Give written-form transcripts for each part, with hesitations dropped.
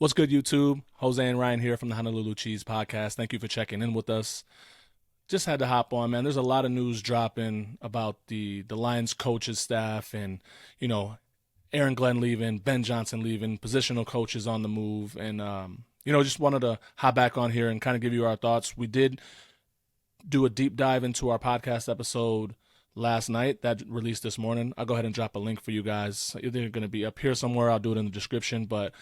What's good, YouTube? Jose and Ryan here from the Honolulu Cheese Podcast. Thank you for checking in with us. Just had to hop on, man. There's a lot of news dropping about the Lions coaches staff and, you know, Aaron Glenn leaving, Ben Johnson leaving, positional coaches on the move. And, just wanted to hop back on here and kind of give you our thoughts. We did do a deep dive into our podcast episode last night that released this morning. I'll go ahead and drop a link for you guys. They're going to be up here somewhere. I'll do it in the description. But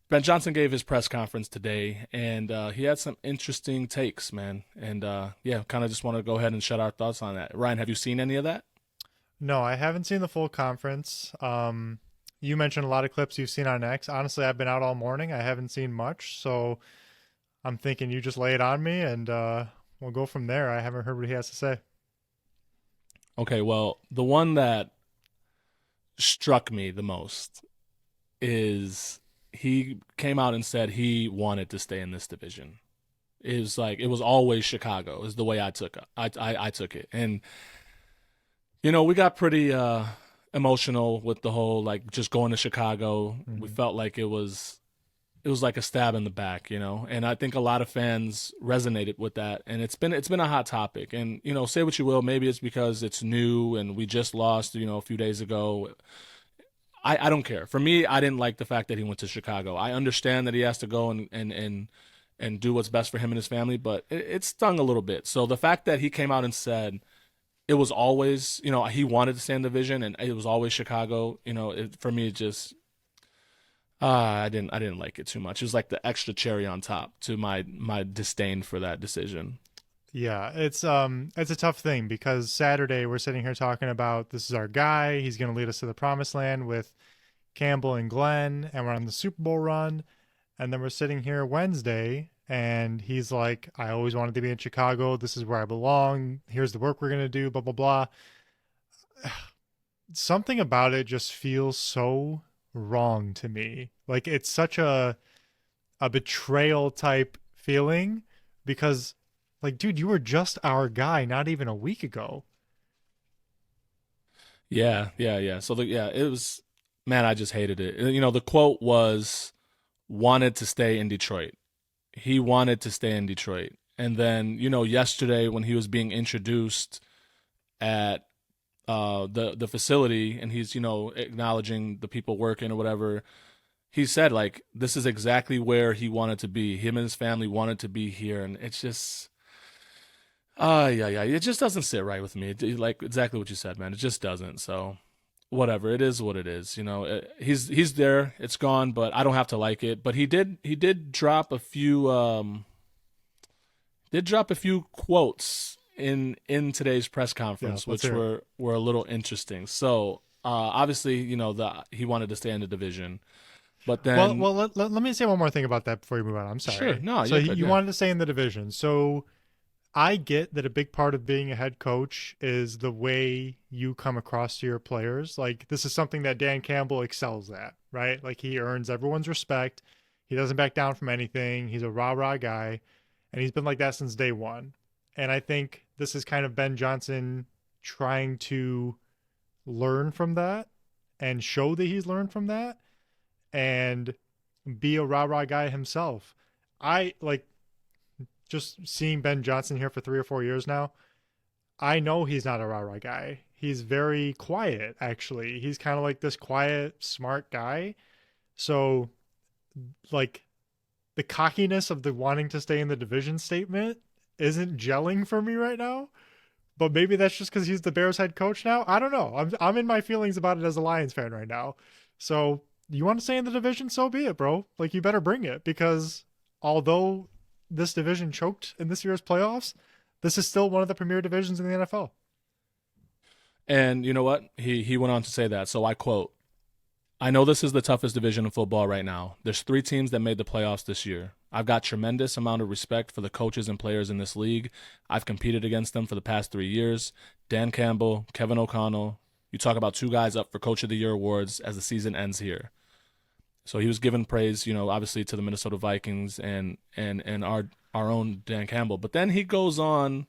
Ben Johnson gave his press conference today, and he had some interesting takes, man. And kind of just want to go ahead and share our thoughts on that. Ryan, have you seen any of that? No, I haven't seen the full conference. You mentioned a lot of clips you've seen on X. Honestly, I've been out all morning. I haven't seen much, so I'm thinking you just lay it on me, and we'll go from there. I haven't heard what he has to say. Okay, well, the one that struck me the most is he came out and said he wanted to stay in this division. It was always Chicago is the way I took it. I took it. And we got pretty emotional with the whole like just going to Chicago. We Hmm. felt like it was like a stab in the back, And I think a lot of fans resonated with that, and it's been a hot topic. And say what you will, maybe it's because it's new and we just lost, a few days ago. I don't care. For me, I didn't like the fact that he went to Chicago. I understand that he has to go and do what's best for him and his family, but it stung a little bit. So the fact that he came out and said it was always, he wanted to stay in the division and it was always Chicago, for me, it just I didn't like it too much. It was like the extra cherry on top to my disdain for that decision. Yeah, it's a tough thing because Saturday we're sitting here talking about this is our guy. He's going to lead us to the promised land with Campbell and Glenn, and we're on the Super Bowl run. And then we're sitting here Wednesday, and he's like, I always wanted to be in Chicago. This is where I belong. Here's the work we're going to do, blah, blah, blah. Something about it just feels so wrong to me. Like it's such a betrayal type feeling because like dude, you were just our guy not even a week ago. Yeah, yeah, yeah. So it was, man, I just hated it. The quote was wanted to stay in Detroit. He wanted to stay in Detroit. And then, yesterday when he was being introduced at the facility and he's, acknowledging the people working or whatever, he said like this is exactly where he wanted to be. Him and his family wanted to be here, and it's just yeah, yeah. It just doesn't sit right with me. Like exactly what you said, man. It just doesn't. So whatever. It is what it is. He's there. It's gone, but I don't have to like it. But he did drop a few quotes in today's press Yeah, conference, let's which hear it. were a little interesting. So obviously, he wanted to stay in the division, but Well, then let me say one more thing about that before you move on. I'm sure, sorry. no, So you're good. you Yeah, wanted to stay in the division. So I get that a big part of being a head coach is the way you come across to your players. Like this is something that Dan Campbell excels at, right? Like he earns everyone's respect. He doesn't back down from anything. He's a rah-rah guy, and he's been like that since day one. And I think this is kind of Ben Johnson trying to learn from that and show that he's learned from that and be a rah-rah guy himself. I like just seeing Ben Johnson here for 3 or 4 years now. I know he's not a rah rah guy. He's very quiet, actually. He's kind of like this quiet, smart guy. So, like, the cockiness of the wanting to stay in the division statement isn't gelling for me right now. But maybe that's just because he's the Bears head coach now. I don't know. I'm in my feelings about it as a Lions fan right now. So you want to stay in the division? So be it, bro. Like you better bring it because although this division choked in this year's playoffs, this is still one of the premier divisions in the NFL. and you know what? He went on to say that. So I quote: I know this is the toughest division in football right now. There's three teams that made the playoffs this year. I've got tremendous amount of respect for the coaches and players in this league. I've competed against them for the past 3 years. Dan Campbell, Kevin O'Connell. You talk about two guys up for Coach of the Year awards as the season ends here. So he was giving praise, obviously to the Minnesota Vikings and our own Dan Campbell. But then he goes on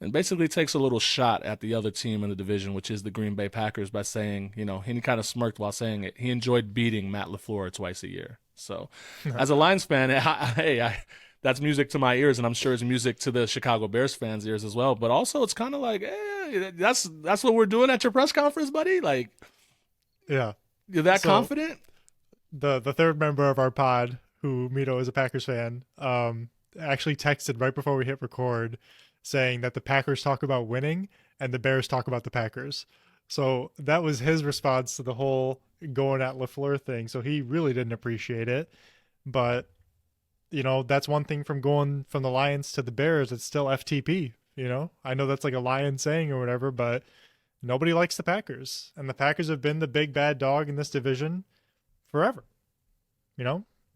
and basically takes a little shot at the other team in the division, which is the Green Bay Packers, by saying, he kind of smirked while saying it. He enjoyed beating Matt LaFleur twice a year. So, as a Lions fan, that's music to my ears, and I'm sure it's music to the Chicago Bears fans' ears as well. But also, it's kind of like, that's what we're doing at your press conference, buddy. Like, Yeah. you're that So confident? the third member of our pod, who Mito is a Packers fan, actually texted right before we hit record, saying that the Packers talk about winning and the Bears talk about the Packers. So that was his response to the whole going at LaFleur thing. So he really didn't appreciate it. But, that's one thing from going from the Lions to the Bears. It's still FTP, I know that's like a Lion saying or whatever, but nobody likes the Packers. And the Packers have been the big bad dog in this division forever,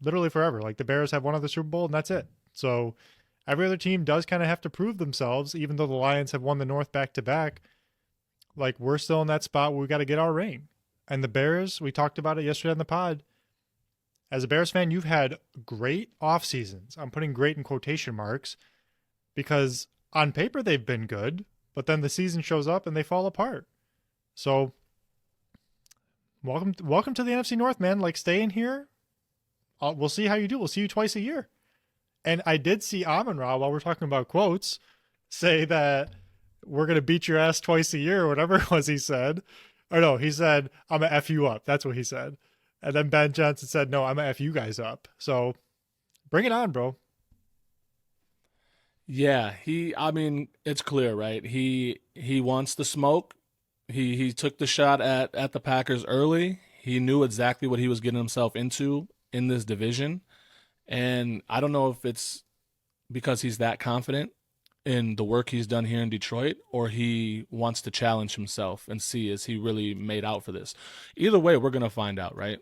literally forever. Like the Bears have won the Super Bowl and that's it. So every other team does kind of have to prove themselves, even though the Lions have won the North back to back. Like we're still in that spot where we got to get our ring. And the Bears, we talked about it yesterday on the pod. As a Bears fan, you've had great off seasons. I'm putting great in quotation marks because on paper they've been good, but then the season shows up and they fall apart. So welcome to the NFC North, man. Like stay in here. We'll see how you do. We'll see you twice a year. And I did see Amon-Ra, while we're talking about quotes, say that we're going to beat your ass twice a year or whatever it was he said. Or no, he said, I'm going to F you up. That's what he said. And then Ben Johnson said, no, I'm going to F you guys up. So bring it on, bro. Yeah, I mean, it's clear, right? He wants the smoke. He took the shot at the Packers early. He knew exactly what he was getting himself into in this division. And I don't know if it's because he's that confident in the work he's done here in Detroit, or he wants to challenge himself and see, is he really made out for this? Either way, we're going to find out, right?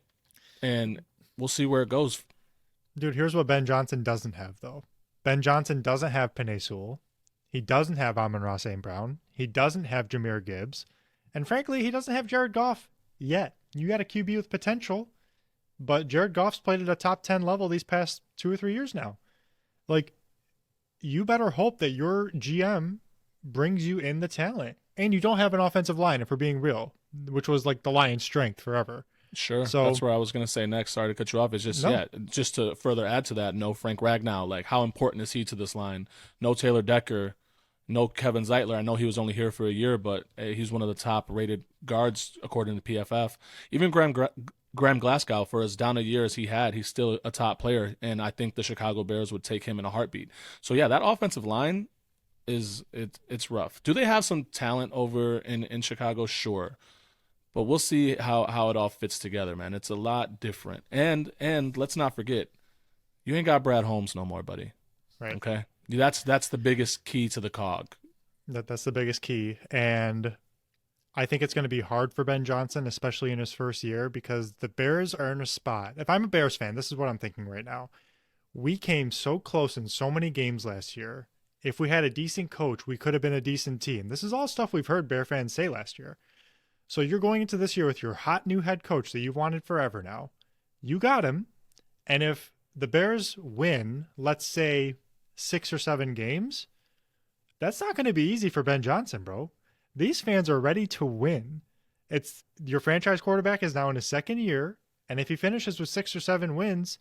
And we'll see where it goes. Dude, here's what Ben Johnson doesn't have, though. Ben Johnson doesn't have Penei Sewell. He doesn't have Amon-Ra St. Brown. He doesn't have Jahmyr Gibbs. And frankly, he doesn't have Jared Goff yet. You got a QB with potential, but Jared Goff's played at a top 10 level these past 2 or 3 years now. Like, you better hope that your GM brings you in the talent. And you don't have an offensive line, if we're being real, which was like the Lions' strength forever. Sure. So that's where I was going to say next. Sorry to cut you off. It's just, no. just to further add to that, no Frank Ragnow. Like, how important is he to this line? No Taylor Decker. No Kevin Zeitler. I know he was only here for a year, but he's one of the top-rated guards according to PFF. Even Graham Glasgow, for as down a year as he had, he's still a top player, and I think the Chicago Bears would take him in a heartbeat. So, yeah, that offensive line it's rough. Do they have some talent over in Chicago? Sure. But we'll see how it all fits together, man. It's a lot different. And let's not forget, you ain't got Brad Holmes no more, buddy. Right. Okay? That's the biggest key to the cog. That's the biggest key. And I think it's going to be hard for Ben Johnson, especially in his first year, because the Bears are in a spot. If I'm a Bears fan, this is what I'm thinking right now. We came so close in so many games last year. If we had a decent coach, we could have been a decent team. This is all stuff we've heard Bear fans say last year. So you're going into this year with your hot new head coach that you've wanted forever now. You got him. And if the Bears win, let's say 6 or 7 games, that's not going to be easy for Ben Johnson, bro. These fans are ready to win. It's your franchise quarterback is now in his second year, and if he finishes with 6 or 7 wins,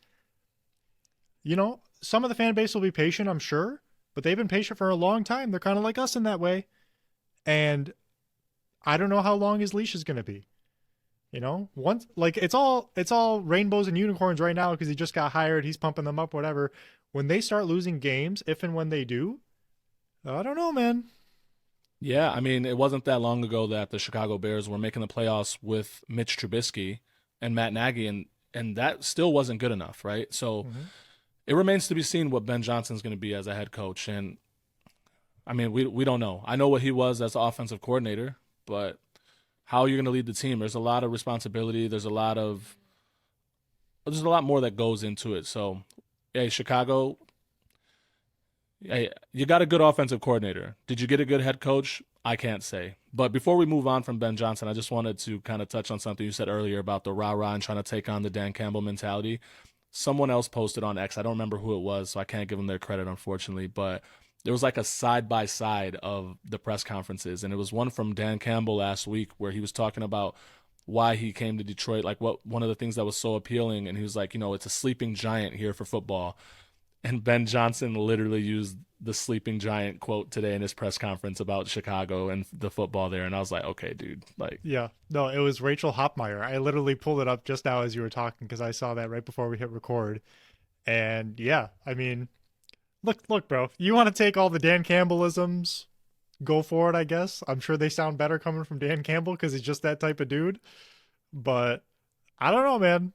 some of the fan base will be patient, I'm sure, but they've been patient for a long time. They're kind of like us in that way. And I don't know how long his leash is going to be. Once it's all rainbows and unicorns right now because he just got hired, he's pumping them up, whatever. When they start losing games, if and when they do, I don't know, man. Yeah, I mean, it wasn't that long ago that the Chicago Bears were making the playoffs with Mitch Trubisky and Matt Nagy, and that still wasn't good enough, right? So It remains to be seen what Ben Johnson's going to be as a head coach. And, I mean, we don't know. I know what he was as offensive coordinator, but how you're going to lead the team, there's a lot of responsibility. There's a lot more that goes into it. So, hey, Chicago, hey, you got a good offensive coordinator. Did you get a good head coach? I can't say. But before we move on from Ben Johnson, I just wanted to kind of touch on something you said earlier about the rah-rah and trying to take on the Dan Campbell mentality. Someone else posted on X. I don't remember who it was, so I can't give them their credit, unfortunately. But there was like a side-by-side of the press conferences, and it was one from Dan Campbell last week where he was talking about why he came to Detroit, like what one of the things that was so appealing, and he was like, it's a sleeping giant here for football. And Ben Johnson literally used the sleeping giant quote today in his press conference about Chicago and the football there, and I was like, okay, dude, like, Yeah. No, it was Rachel Hopmeyer. I literally pulled it up just now as you were talking because I saw that right before we hit record. And yeah, I mean, look, bro. You want to take all the Dan Campbellisms, go for it, I guess. I'm sure they sound better coming from Dan Campbell because he's just that type of dude. But I don't know, man.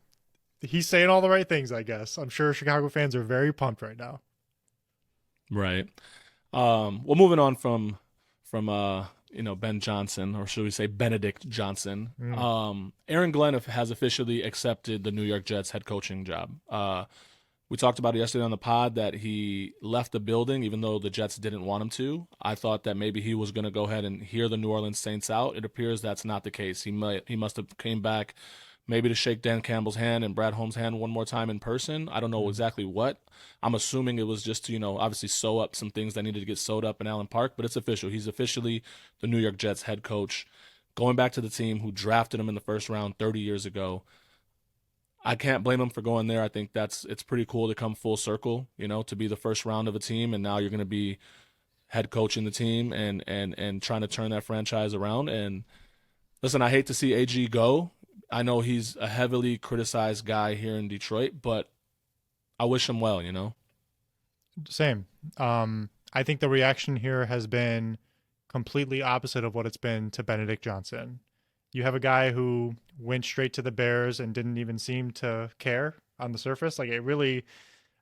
He's saying all the right things, I guess. I'm sure Chicago fans are very pumped right now. right. Well, moving on from Ben Johnson, or should we say Benedict Johnson. Mm. Aaron Glenn has officially accepted the New York Jets head coaching job. We talked about it yesterday on the pod that he left the building even though the Jets didn't want him to. I thought that maybe he was going to go ahead and hear the New Orleans Saints out. It appears that's not the case. He must have came back maybe to shake Dan Campbell's hand and Brad Holmes' hand one more time in person. I don't know exactly what. I'm assuming it was just to, obviously sew up some things that needed to get sewed up in Allen Park, but it's official. He's officially the New York Jets head coach, going back to the team who drafted him in the first round 30 years ago. I can't blame him for going there. I think it's pretty cool to come full circle, to be the first round of a team, and now you're going to be head coaching the team and trying to turn that franchise around. And listen, I hate to see AG go. I know he's a heavily criticized guy here in Detroit, but I wish him well, Same. I think the reaction here has been completely opposite of what it's been to Benedict Johnson. You have a guy who went straight to the Bears and didn't even seem to care on the surface. Like, it really,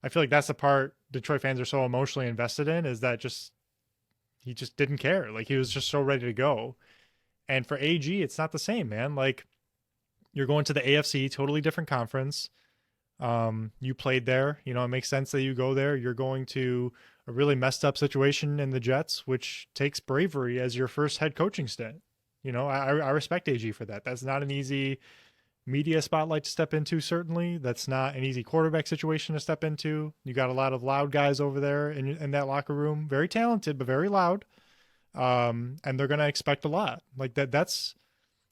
I feel like that's the part Detroit fans are so emotionally invested in, is that he just didn't care. Like, he was just so ready to go. And for AG, it's not the same, man. Like, you're going to the AFC, totally different conference. You played there. It makes sense that you go there. You're going to a really messed up situation in the Jets, which takes bravery as your first head coaching stint. I respect AG for that. That's not an easy media spotlight to step into, certainly. That's not an easy quarterback situation to step into. You got a lot of loud guys over there in that locker room. Very talented, but very loud. And they're going to expect a lot. Like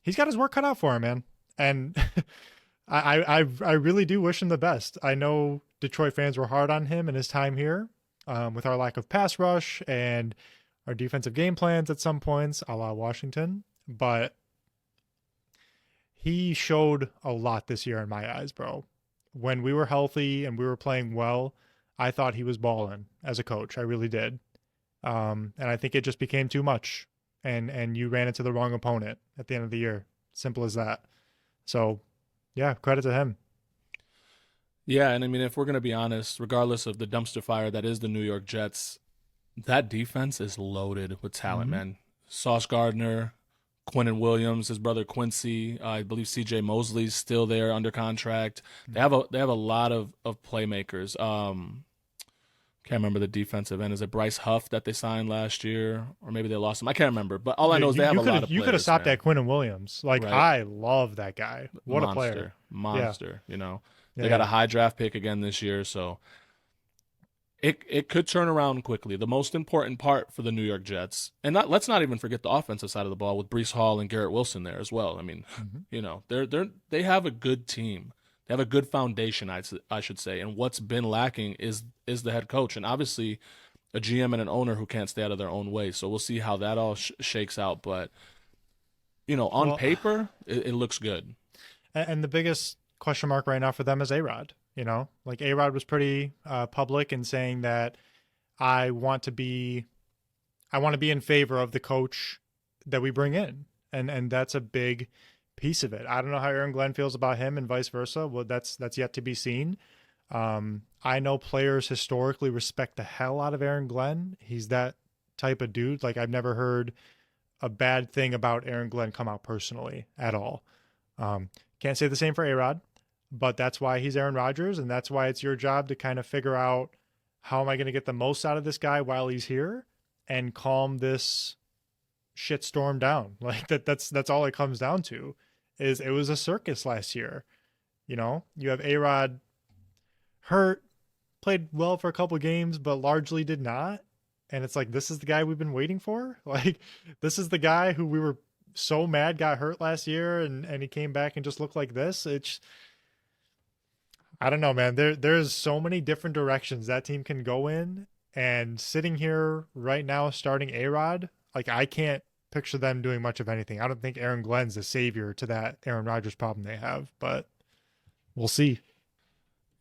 he's got his work cut out for him, man. And I really do wish him the best. I know Detroit fans were hard on him in his time here, with our lack of pass rush and our defensive game plans at some points, a la Washington. But he showed a lot this year in my eyes, bro. When we were healthy and we were playing well, I thought he was balling as a coach. I really did. And I think it just became too much. And you ran into the wrong opponent at the end of the year. Simple as that. So, yeah, credit to him. Yeah, and I mean, if we're going to be honest, regardless of the dumpster fire that is the New York Jets, that defense is loaded with talent, man. Sauce Gardner, Quinnen Williams, his brother Quincy, I believe C.J. Mosley's still there under contract. They have a lot of playmakers. Can't remember the defensive end. Is it Bryce Huff that they signed last year, or maybe they lost him? I can't remember. But all I know is they have a lot of players. You could have stopped at Quinnen Williams. Like, right? I love that guy. What a player! Monster. Yeah. They got a high draft pick again this year, so it could turn around quickly. The most important part for the New York Jets, and let's not even forget the offensive side of the ball with Breece Hall and Garrett Wilson there as well. I mean, they have a good team. They have a good foundation, I should say. And what's been lacking is the head coach, and obviously a GM and an owner who can't stay out of their own way. So we'll see how that all shakes out. But on paper, it looks good. And the biggest question mark right now for them is A-Rod. Like, A-Rod was pretty public in saying that I want to be in favor of the coach that we bring in. And that's a big piece of it. I don't know how Aaron Glenn feels about him and vice versa. Well, that's yet to be seen. I know players historically respect the hell out of Aaron Glenn. He's that type of dude. Like, I've never heard a bad thing about Aaron Glenn come out personally at all. Can't say the same for A-Rod. But that's why he's Aaron Rodgers, and that's why it's your job to kind of figure out, how am I going to get the most out of this guy while he's here and calm this shitstorm down. Like, that's all it comes down to. Is it was a circus last year. You have A-Rod hurt, played well for a couple games, but largely did not. And it's like, this is the guy we've been waiting for. Like, this is the guy who we were so mad got hurt last year and he came back and just looked like this. It's I don't know, man. There's so many different directions that team can go in. And sitting here right now, starting A-Rod, like I can't picture them doing much of anything. I don't think Aaron Glenn's the savior to that Aaron Rodgers problem they have, but we'll see.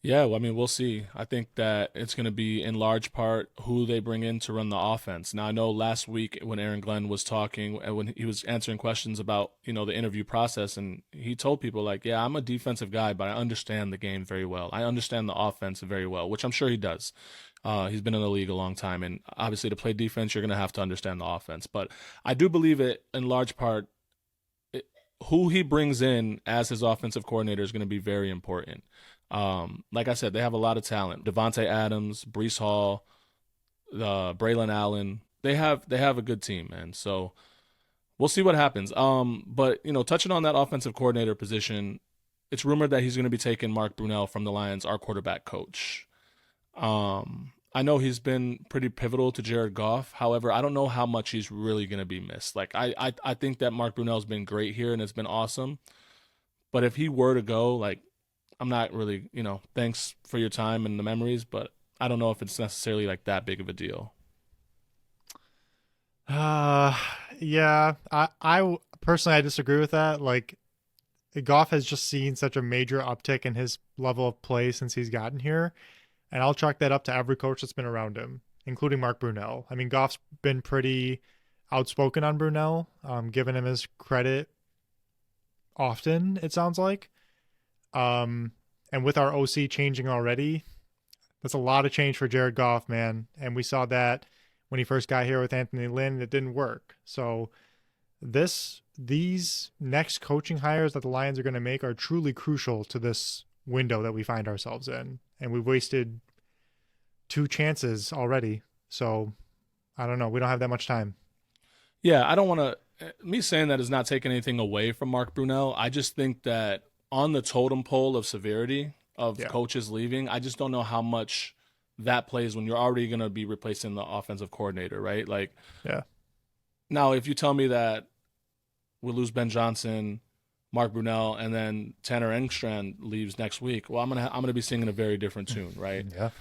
Yeah, well, I mean, we'll see. I think that it's going to be in large part who they bring in to run the offense. Now, I know last week when Aaron Glenn was talking, when he was answering questions about, the interview process, and he told people like, yeah, I'm a defensive guy, but I understand the game very well. I understand the offense very well, which I'm sure he does. He's been in the league a long time, and obviously to play defense, you're going to have to understand the offense. But I do believe it in large part, who he brings in as his offensive coordinator is going to be very important. Like I said, they have a lot of talent. Devontae Adams, Brees Hall, Braylon Allen. They have a good team, man. So we'll see what happens. But touching on that offensive coordinator position, it's rumored that he's going to be taking Mark Brunell from the Lions, our quarterback coach. I know he's been pretty pivotal to Jared Goff. However, I don't know how much he's really going to be missed. Like I think that Mark Brunell's been great here and it's been awesome. But if he were to go, like I'm not really, thanks for your time and the memories, but I don't know if it's necessarily like that big of a deal. Uh, yeah, I personally I disagree with that. Like Goff has just seen such a major uptick in his level of play since he's gotten here, and I'll chalk that up to every coach that's been around him, including Mark Brunell. I mean, Goff's been pretty outspoken on Brunell, giving him his credit often, it sounds like. And with our OC changing already, that's a lot of change for Jared Goff, man. And we saw that when he first got here with Anthony Lynn, it didn't work. So these next coaching hires that the Lions are going to make are truly crucial to this window that we find ourselves in. And we've wasted 2 chances already. So I don't know. We don't have that much time. Yeah, I don't want to. Me saying that is not taking anything away from Mark Brunell. I just think that on the totem pole of severity of Yeah. coaches leaving, I just don't know how much that plays when you're already going to be replacing the offensive coordinator, right? Like, Yeah. now if you tell me that we lose Ben Johnson, Mark Brunell, and then Tanner Engstrand leaves next week, well, I'm gonna be singing a very different tune, right? Yeah.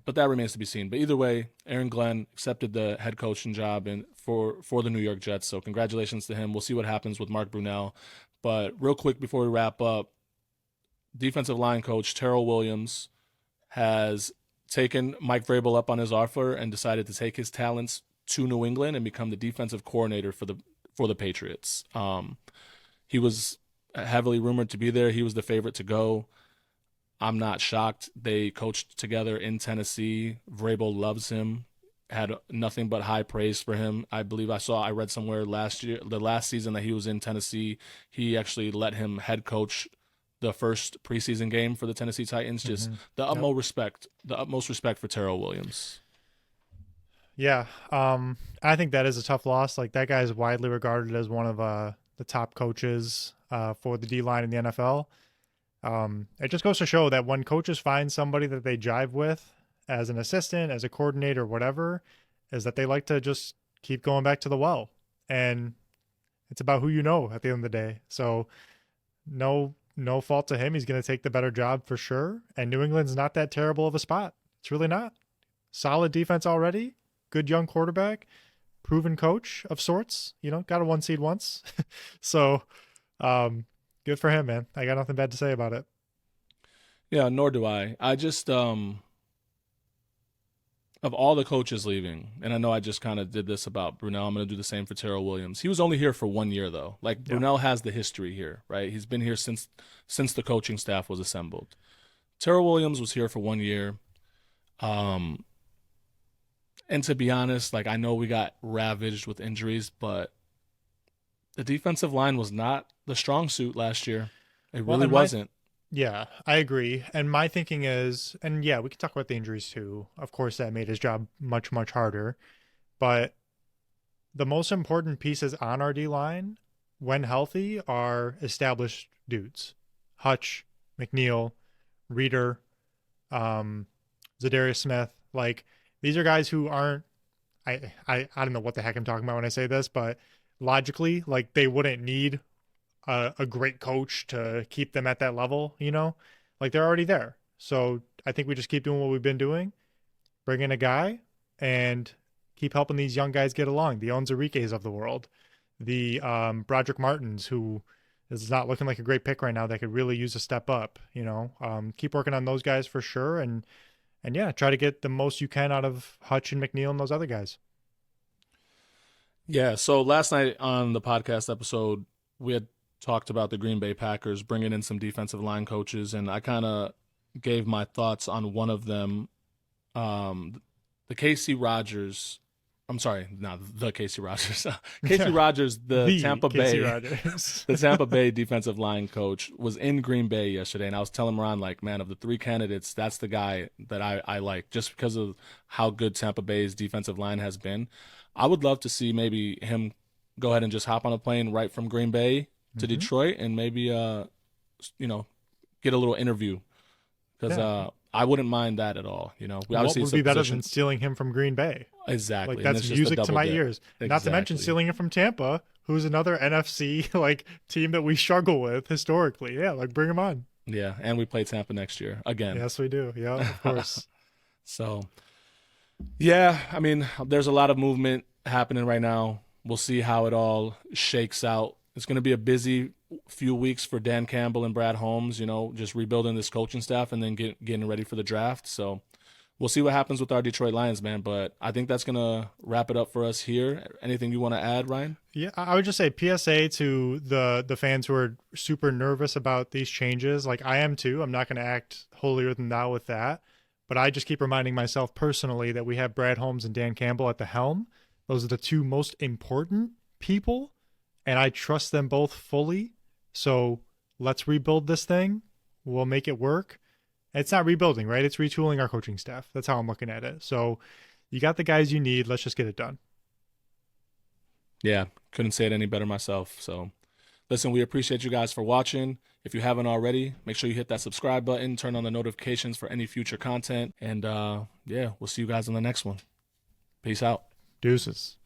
But that remains to be seen. But either way, Aaron Glenn accepted the head coaching job for the New York Jets. So congratulations to him. We'll see what happens with Mark Brunell. But real quick before we wrap up, defensive line coach Terrell Williams has taken Mike Vrabel up on his offer and decided to take his talents to New England and become the defensive coordinator for the Patriots. He was heavily rumored to be there. He was the favorite to go. I'm not shocked. They coached together in Tennessee. Vrabel loves him. Had nothing but high praise for him. I believe I read somewhere the last season that he was in Tennessee, he actually let him head coach the first preseason game for the Tennessee Titans. Just the utmost respect for Terrell Williams. Yeah. I think that is a tough loss. Like that guy is widely regarded as one of the top coaches for the D line in the NFL. It just goes to show that when coaches find somebody that they jive with as an assistant, as a coordinator, whatever, is that they like to just keep going back to the well. And it's about who you know at the end of the day. So no fault to him. He's going to take the better job for sure. And New England's not that terrible of a spot. It's really not. Solid defense already. Good young quarterback. Proven coach of sorts. Got a 1 seed once. So good for him, man. I got nothing bad to say about it. Yeah, nor do I. I just of all the coaches leaving, and I know I just kind of did this about Brunell, I'm going to do the same for Terrell Williams. He was only here for 1 year, though. Like, Yeah. Brunell has the history here, right? He's been here since the coaching staff was assembled. Terrell Williams was here for 1 year. And to be honest, like, I know we got ravaged with injuries, but the defensive line was not the strong suit last year. It Well, really and wasn't. Yeah, I agree. And my thinking is, and yeah, we can talk about the injuries too. Of course, that made his job much, much harder. But the most important pieces on our D line, when healthy, are established dudes. Hutch, McNeil, Reeder, Zadarius Smith. Like these are guys who aren't. I don't know what the heck I'm talking about when I say this, but logically, like they wouldn't need a great coach to keep them at that level, you know? Like they're already there. So I think we just keep doing what we've been doing, bring in a guy and keep helping these young guys get along. The Onzariques of the world, the Broderick Martins, who is not looking like a great pick right now, that could really use a step up, you know? Keep working on those guys for sure. And yeah, try to get the most you can out of Hutch and McNeil and those other guys. Yeah. So last night on the podcast episode, we had talked about the Green Bay Packers bringing in some defensive line coaches, and I kind of gave my thoughts on one of them. The Casey Rogers. I'm sorry, not the Casey Rogers. Casey Rogers, the Tampa Casey Bay, Rogers. the Tampa Bay defensive line coach, was in Green Bay yesterday, and I was telling Ron, like, man, of the three candidates, that's the guy that I like, just because of how good Tampa Bay's defensive line has been. I would love to see maybe him go ahead and just hop on a plane right from Green Bay to Detroit, and maybe get a little interview, because I wouldn't mind that at all. You know, What would be better than stealing him from Green Bay? Exactly. Like that's music to my ears. Exactly. Not to mention stealing him from Tampa, who's another NFC like team that we struggle with historically. Yeah, like bring him on. Yeah, and we play Tampa next year again. Yes, we do. Yeah, of course. So, yeah, I mean, there's a lot of movement happening right now. We'll see how it all shakes out. It's going to be a busy few weeks for Dan Campbell and Brad Holmes, you know, just rebuilding this coaching staff and then getting ready for the draft. So we'll see what happens with our Detroit Lions, man. But I think that's going to wrap it up for us here. Anything you want to add, Ryan? Yeah, I would just say PSA to the fans who are super nervous about these changes. Like I am too. I'm not going to act holier than thou with that. But I just keep reminding myself personally that we have Brad Holmes and Dan Campbell at the helm. Those are the two most important people, and I trust them both fully. So let's rebuild this thing. We'll make it work. It's not rebuilding, right? It's retooling our coaching staff. That's how I'm looking at it. So you got the guys you need. Let's just get it done. Yeah, couldn't say it any better myself. So listen, we appreciate you guys for watching. If you haven't already, make sure you hit that subscribe button, turn on the notifications for any future content. And yeah, we'll see you guys on the next one. Peace out. Deuces.